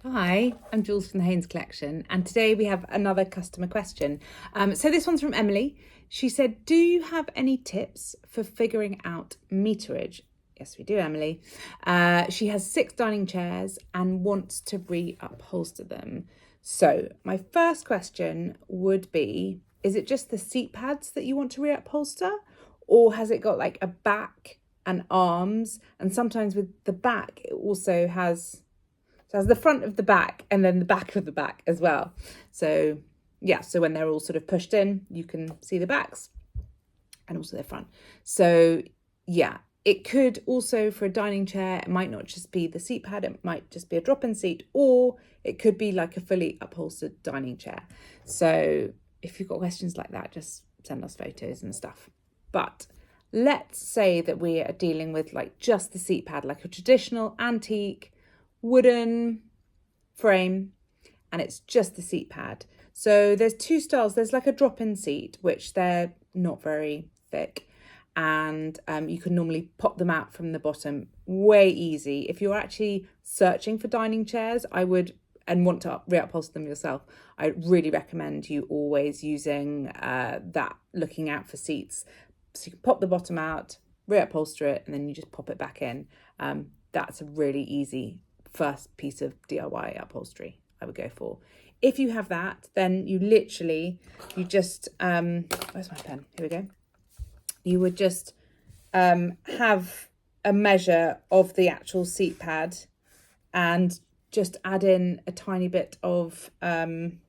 Hi, I'm Jules from the Haynes Collection, and today we have another customer question. So this one's from Emily. She said, do you have any tips for figuring out meterage? Yes, we do, Emily. She has 6 dining chairs and wants to reupholster them. So my first question would be, is it just the seat pads that you want to reupholster? Or has it got like a back and arms? And sometimes with the back, it also has... So it has the front of the back and then the back of the back as well. So yeah, so when they're all sort of pushed in, you can see the backs and also their front. So yeah, it could also, for a dining chair, it might not just be the seat pad, it might just be a drop-in seat, or it could be like a fully upholstered dining chair. So if you've got questions like that, just send us photos and stuff. But let's say that we are dealing with like just the seat pad, like a traditional antique wooden frame, and it's just the seat pad. So there's 2 styles. There's like a drop-in seat, which they're not very thick, and you can normally pop them out from the bottom. Way easy. If you're actually searching for dining chairs, and want to reupholster them yourself, I really recommend you always using that, looking out for seats. So you can pop the bottom out, reupholster it, and then you just pop it back in. That's a really easy first piece of DIY upholstery I would go for. If you have that, then you just, where's my pen? Here we go. You would just have a measure of the actual seat pad and just add in a tiny bit of, what am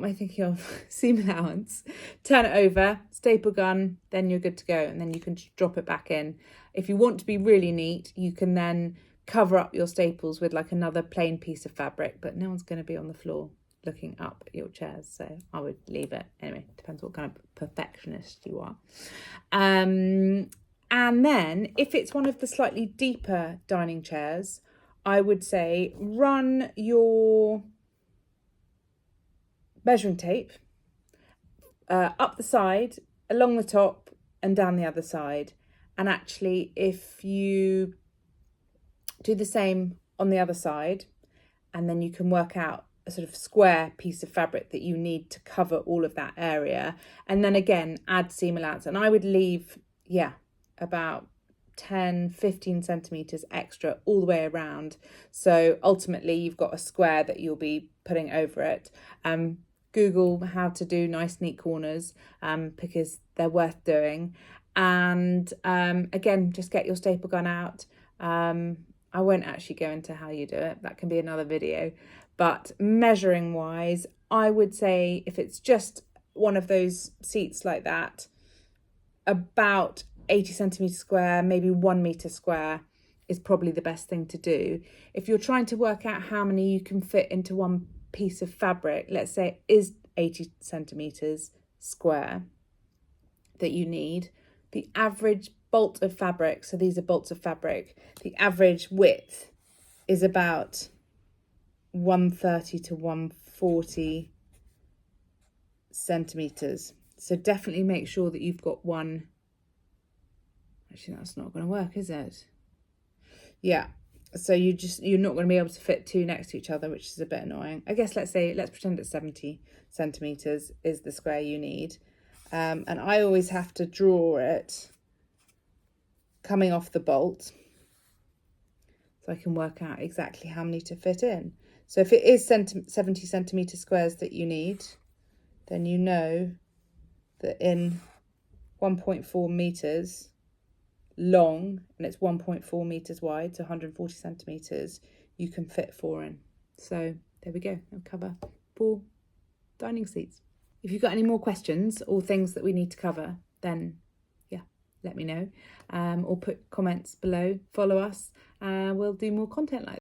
I thinking of? Seam allowance. Turn it over, staple gun, then you're good to go. And then you can just drop it back in. If you want to be really neat, you can then cover up your staples with like another plain piece of fabric, but no one's going to be on the floor looking up at your chairs, so I would leave it. Anyway, depends what kind of perfectionist you are. And then if it's one of the slightly deeper dining chairs, I would say run your measuring tape up the side, along the top, and down the other side. And actually, if you do the same on the other side, and then you can work out a sort of square piece of fabric that you need to cover all of that area. And then again, add seam allowance. And I would leave, about 10, 15 centimetres extra all the way around. So ultimately, you've got a square that you'll be putting over it. Google how to do nice, neat corners, because they're worth doing. And again, just get your staple gun out. I won't actually go into how you do it. That can be another video. But measuring wise, I would say if it's just one of those seats like that, about 80 centimetres square, maybe 1 metre square is probably the best thing to do. If you're trying to work out how many you can fit into one piece of fabric, let's say it is 80 centimetres square that you need, the average bolt of fabric, so these are bolts of fabric, the average width is about 130 to 140 centimetres. So definitely make sure that you've got one. Actually, that's not going to work, is it? Yeah. So you're not going to be able to fit 2 next to each other, which is a bit annoying. I guess let's pretend it's 70 centimetres is the square you need. And I always have to draw it coming off the bolt, so I can work out exactly how many to fit in. So if it is 70 centimetre squares that you need, then you know that in 1.4 metres long, and it's 1.4 metres wide, so 140 centimetres, you can fit 4 in. So there we go, I'll cover 4 dining seats. If you've got any more questions or things that we need to cover, then let me know, or put comments below, follow us, we'll do more content like that.